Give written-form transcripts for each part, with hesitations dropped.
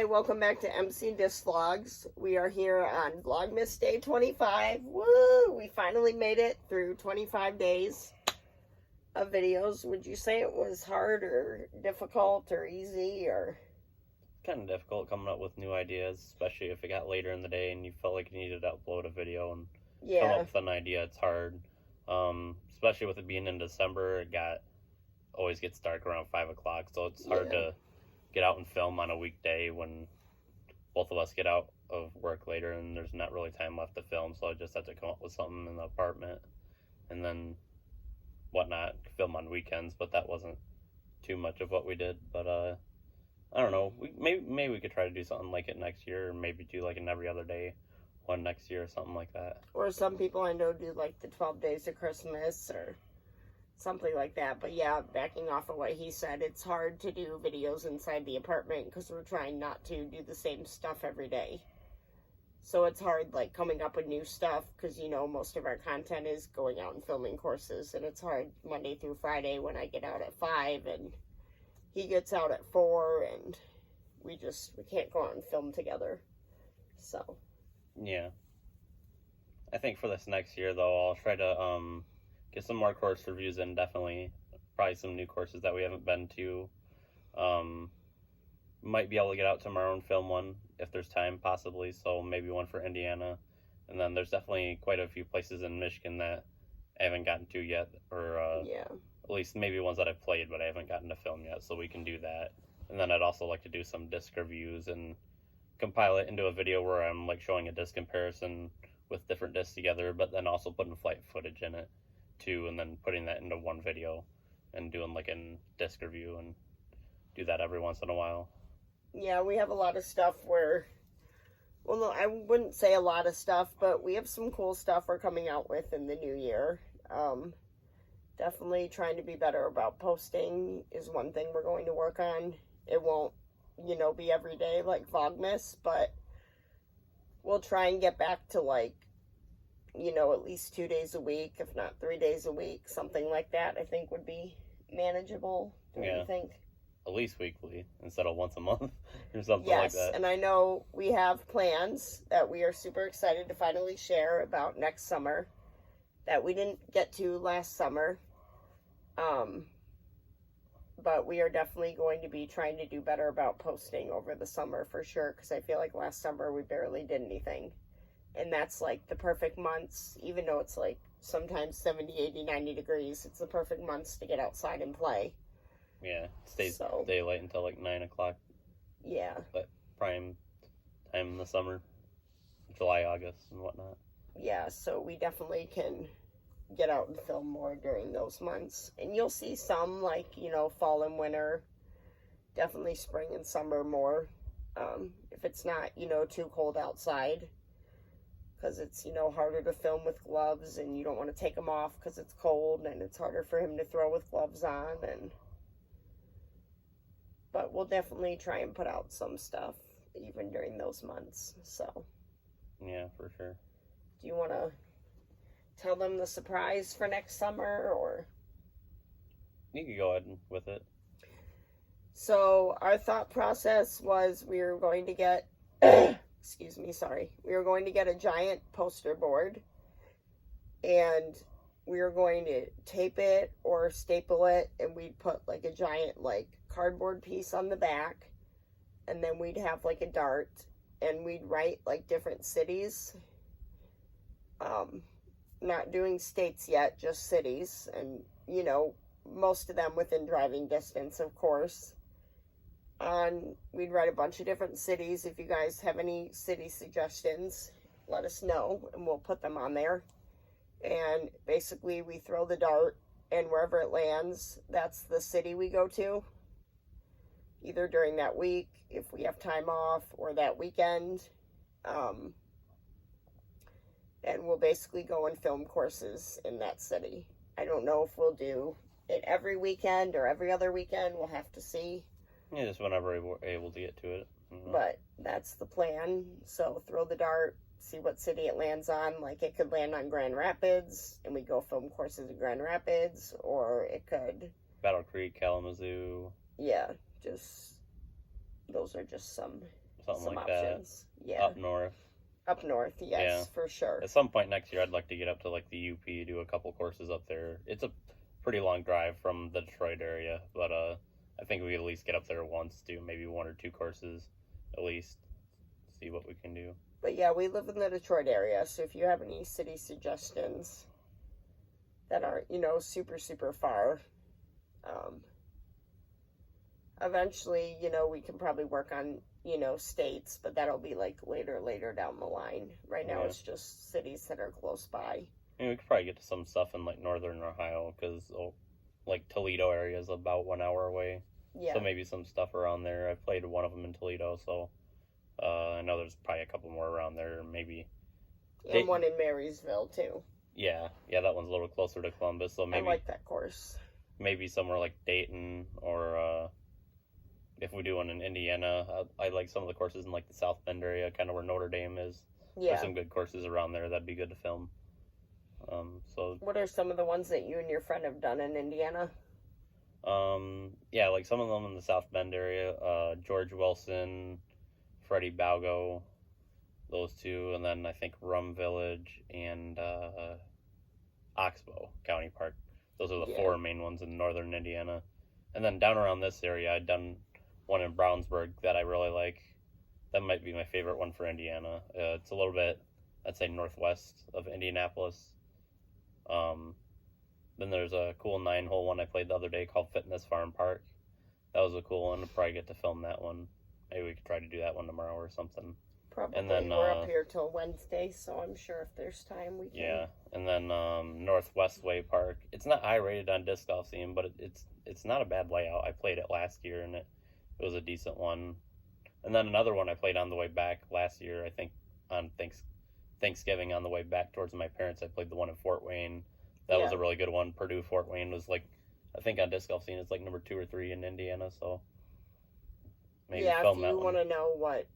Hi, welcome back to MCdiscvlogs. We are here on Vlogmas Day 25. Woo! We finally made it through 25 days of videos. Would you say it was hard or difficult or easy or? Kind of difficult coming up with new ideas, especially if it got later in the day and you felt like you needed to upload a video and come up with an idea. It's hard, especially with it being in December. Always gets dark around 5 o'clock, so it's hard to get out and film on a weekday when both of us get out of work later and there's not really time left to film. So I just have to come up with something in the apartment and then whatnot, film on weekends. But that wasn't too much of what we did. But I don't know. Maybe we could try to do something like it next year, or maybe do like an every other day one next year or something like that. Or some people I know do like the 12 days of Christmas or something like that. But yeah, backing off of what he said, it's hard to do videos inside the apartment because we're trying not to do the same stuff every day. So it's hard like coming up with new stuff because, you know, most of our content is going out and filming courses, and it's hard Monday through Friday when I get out at 5 and he gets out at 4 and we can't go out and film together. So yeah, I think for this next year though, I'll try to get some more course reviews in. Definitely probably some new courses that we haven't been to. Might be able to get out tomorrow and film one if there's time, possibly. So maybe one for Indiana, and then there's definitely quite a few places in Michigan that I haven't gotten to yet, or at least maybe ones that I've played but I haven't gotten to film yet, so we can do that. And then I'd also like to do some disc reviews and compile it into a video where I'm like showing a disc comparison with different discs together, but then also putting flight footage in it too, and then putting that into one video and doing like a disc review, and do that every once in a while. Yeah, we have a lot of stuff where, well, no, I wouldn't say a lot of stuff, but we have some cool stuff we're coming out with in the new year. Definitely trying to be better about posting is one thing we're going to work on. It won't, you know, be every day like Vlogmas, but we'll try and get back to like, you know, at least 2 days a week, if not 3 days a week, something like that. I think would be manageable. Don't you think? At least weekly instead of once a month or something like that. Yes, and I know we have plans that we are super excited to finally share about next summer that we didn't get to last summer. But we are definitely going to be trying to do better about posting over the summer for sure, because I feel like last summer we barely did anything. And that's like the perfect months, even though it's like sometimes 70, 80, 90 degrees, it's the perfect months to get outside and play. Yeah, it stays daylight until like 9 o'clock. Yeah. But prime time in the summer, July, August, and whatnot. Yeah, so we definitely can get out and film more during those months. And you'll see some, like, you know, fall and winter. Definitely spring and summer more. If it's not, you know, too cold outside. Because it's, you know, harder to film with gloves, and you don't want to take them off because it's cold, and it's harder for him to throw with gloves on. But we'll definitely try and put out some stuff even during those months. So yeah, for sure. Do you want to tell them the surprise for next summer, or? You could go ahead with it. So our thought process was we were going to get, we were going to get a giant poster board, and we were going to tape it or staple it, and we'd put like a giant like cardboard piece on the back, and then we'd have like a dart, and we'd write like different cities. Not doing states yet, just cities, and, you know, most of them within driving distance, of course. We'd write a bunch of different cities. If you guys have any city suggestions, let us know, and we'll put them on there. And basically, we throw the dart, and wherever it lands, that's the city we go to, either during that week, if we have time off, or that weekend. And we'll basically go and film courses in that city. I don't know if we'll do it every weekend or every other weekend. We'll have to see. Yeah, just whenever we're able to get to it. But that's the plan. So throw the dart, see what city it lands on. Like, it could land on Grand Rapids, and we go film courses in Grand Rapids, or it could... Battle Creek, Kalamazoo. Yeah, those are just some something some like options. that. Yeah. Up north. Up north, yes, Yeah. for sure. At some point next year, I'd like to get up to like the UP, do a couple courses up there. It's a pretty long drive from the Detroit area, but I think we could at least get up there once, do maybe 1 or 2 courses, at least, see what we can do. But yeah, we live in the Detroit area, so if you have any city suggestions that aren't, super, super far, eventually, we can probably work on, states, but that'll be like later down the line. Right now, it's just cities that are close by. We could probably get to some stuff in like northern Ohio, because like Toledo area is about 1 hour away. Yeah. So maybe some stuff around there. I played one of them in Toledo, so I know there's probably a couple more around there, maybe. And one in Marysville too. Yeah, that one's a little closer to Columbus, so maybe I like that course. Maybe somewhere like Dayton, or if we do one in Indiana, I like some of the courses in like the South Bend area, kind of where Notre Dame is. Yeah. There's some good courses around there. That'd be good to film. So. What are some of the ones that you and your friend have done in Indiana? Yeah, like some of them in the South Bend area. George Wilson, Freddie Balgo, those two, and then I think Rum Village and Oxbow County Park. Those are the 4 main ones in northern Indiana. And then down around this area, I'd done one in Brownsburg that I really like. That might be my favorite one for Indiana. It's a little bit, I'd say, northwest of Indianapolis. Then there's a cool 9-hole one I played the other day called Fitness Farm Park. That was a cool one. I'll probably get to film that one. Maybe we could try to do that one tomorrow or something. Probably. And then, we're up here till Wednesday, so I'm sure if there's time we can. Yeah, and then Northwest Way Park. It's not high rated on Disc Golf Scene, but it's not a bad layout. I played it last year, and it was a decent one. And then another one I played on the way back last year, I think on Thanksgiving on the way back towards my parents. I played the one in Fort Wayne. That was a really good one. Purdue Fort Wayne was like, I think on Disc Golf Scene it's like number 2 or 3 in Indiana, so maybe film that one. If you want to know what,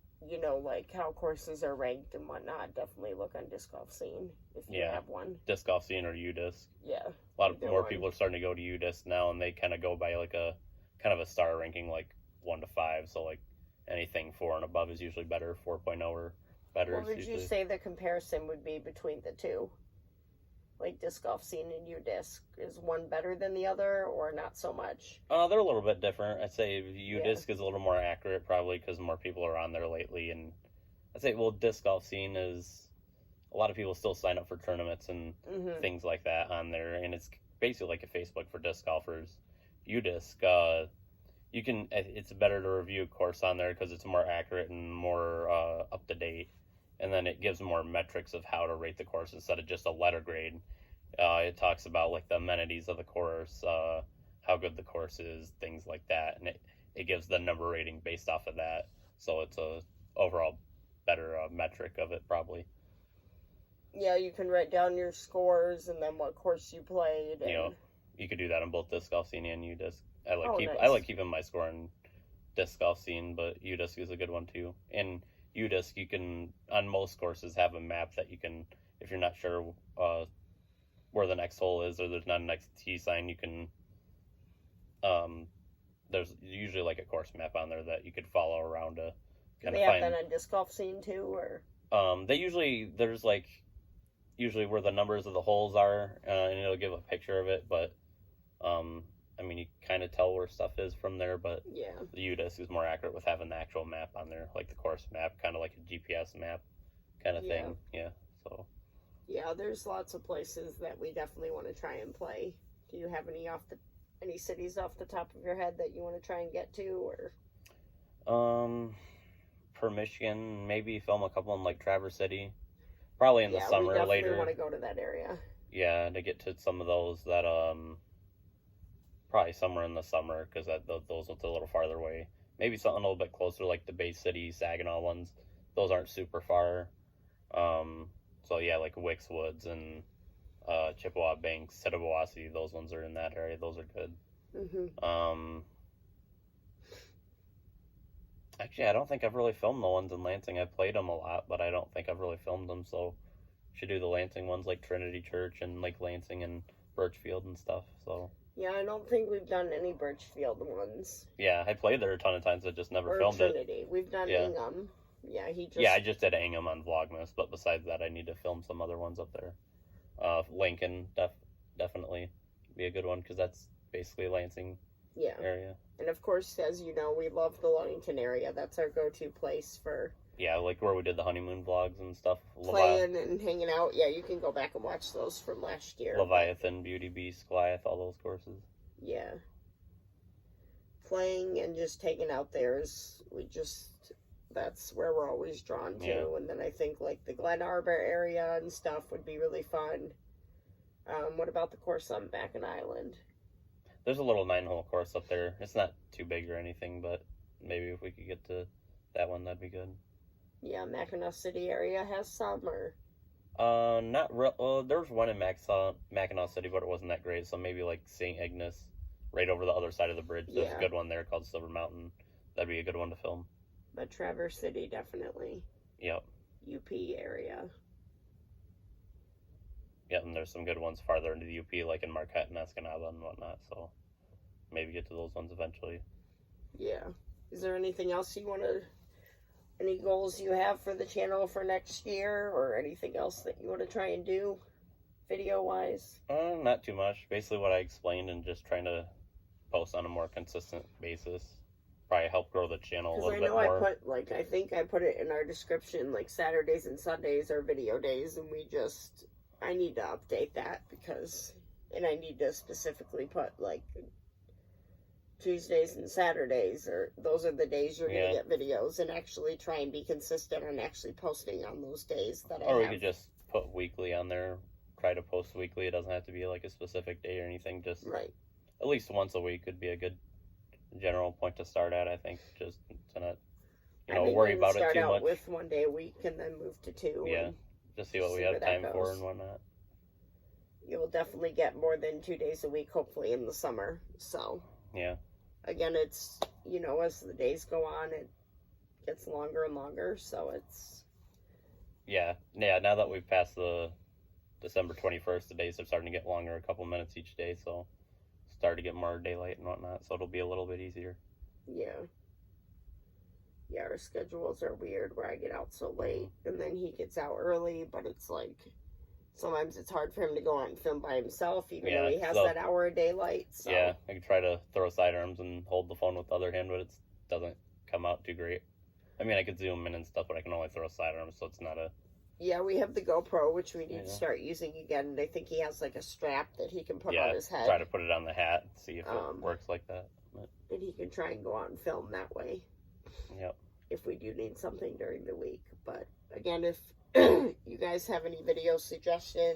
like how courses are ranked and whatnot, definitely look on Disc Golf Scene if you have one. Disc Golf Scene or UDisc. Yeah. A lot more people are starting to go to UDisc now, and they kind of go by like a kind of a star ranking, like 1 to 5, so like anything 4 and above is usually better, 4.0 or better. What would you say the comparison would be between the two? Like Disc Golf Scene and UDisc, is one better than the other, or not so much? They're a little bit different. I'd say UDisc is a little more accurate, probably because more people are on there lately. And I'd say, Disc Golf Scene is, a lot of people still sign up for tournaments and things like that on there, and it's basically like a Facebook for disc golfers. UDisc, it's better to review a course on there because it's more accurate and more up to date. And then it gives more metrics of how to rate the course instead of just a letter grade. It talks about like the amenities of the course, how good the course is, things like that, and it gives the number rating based off of that. So it's a overall better metric of it, probably. Yeah, you can write down your scores and then what course you played. And... you could do that on both Disc Golf Scene and UDisc. I nice. like keeping my score in Disc Golf Scene, but UDisc is a good one too. And UDisc, you can, on most courses, have a map that you can, if you're not sure where the next hole is or there's not a next tee sign, you can, there's usually like a course map on there that you could follow around to kind of find. Do they have that on Disc Golf Scene too, or? There's like, usually where the numbers of the holes are, and it'll give a picture of it, but, I mean, you kind of tell where stuff is from there, but the UDisc is more accurate with having the actual map on there, like the course map, kind of like a GPS map kind of thing. Yeah, so. Yeah, there's lots of places that we definitely want to try and play. Do you have any cities off the top of your head that you want to try and get to, or? For Michigan, maybe film a couple in like Traverse City, probably in the summer later. We definitely want to go to that area. Yeah, to get to some of those that probably somewhere in the summer, because those are a little farther away. Maybe something a little bit closer, like the Bay City, Saginaw ones. Those aren't super far. So yeah, like Wicks Woods and Chippewa Banks, Tittabawassee, those ones are in that area. Those are good. Actually, I don't think I've really filmed the ones in Lansing. I've played them a lot, but I don't think I've really filmed them. So should do the Lansing ones, like Trinity Church and Lake Lansing and Birchfield and stuff. So. Yeah, I don't think we've done any Birchfield ones. Yeah, I played there a ton of times, but just never filmed Trinity. it. We've done Ingham. Yeah, I just did Ingham on Vlogmas, but besides that, I need to film some other ones up there. Lincoln, definitely be a good one, because that's basically Lansing area. And of course, as you know, we love the Ludington area. That's our go-to place for... Yeah, like where we did the honeymoon vlogs and stuff. Playing and hanging out. Yeah, you can go back and watch those from last year. Leviathan, Beauty Beast, Goliath, all those courses. Yeah. Playing and just hanging out there is, that's where we're always drawn to. Yeah. And then I think like the Glen Arbor area and stuff would be really fun. What about the course on Backen Island? There's a little 9-hole course up there. It's not too big or anything, but maybe if we could get to that one, that'd be good. Yeah, Mackinac City area has some, or... Not real. Well, there was one in Mackinac City, but it wasn't that great. So maybe like St. Ignace, right over the other side of the bridge. There's a good one there called Silver Mountain. That'd be a good one to film. But Traverse City, definitely. Yep. UP area. Yeah, and there's some good ones farther into the UP, like in Marquette and Escanaba and whatnot. So maybe get to those ones eventually. Yeah. Is there anything else you want to... Any goals you have for the channel for next year, or anything else that you want to try and do, video-wise? Not too much. Basically what I explained, and just trying to post on a more consistent basis. Probably help grow the channel a little bit more. Because I know I think I put it in our description, like Saturdays and Sundays are video days, and I need to update that and I need to specifically put, like, Tuesdays and Saturdays, or those are the days you're going to get videos, and actually try and be consistent on actually posting on those days that we could just put weekly on there, try to post weekly. It doesn't have to be like a specific day or anything, just at least once a week would be a good general point to start at, I think, just to not worry about it too much. Start out with 1 day a week and then move to 2. Yeah, just see what we have time for and whatnot. You'll definitely get more than 2 days a week, hopefully, in the summer, so... Yeah. Again, it's, as the days go on, it gets longer and longer, so it's... Yeah, now that we've passed the December 21st, the days are starting to get longer, a couple minutes each day, so start to get more daylight and whatnot, so it'll be a little bit easier. Yeah. Yeah, our schedules are weird, where I get out so late, and then he gets out early, but it's like... Sometimes it's hard for him to go out and film by himself, even though he has that hour of daylight. So. Yeah, I can try to throw sidearms and hold the phone with the other hand, but it doesn't come out too great. I mean, I could zoom in and stuff, but I can only throw sidearms, so it's not a... Yeah, we have the GoPro, which we need to start using again, and I think he has like a strap that he can put on his head. Try to put it on the hat and see if it works like that. But... And he can try and go out and film that way. Yep. If we do need something during the week. But again, if you guys have any video suggestions,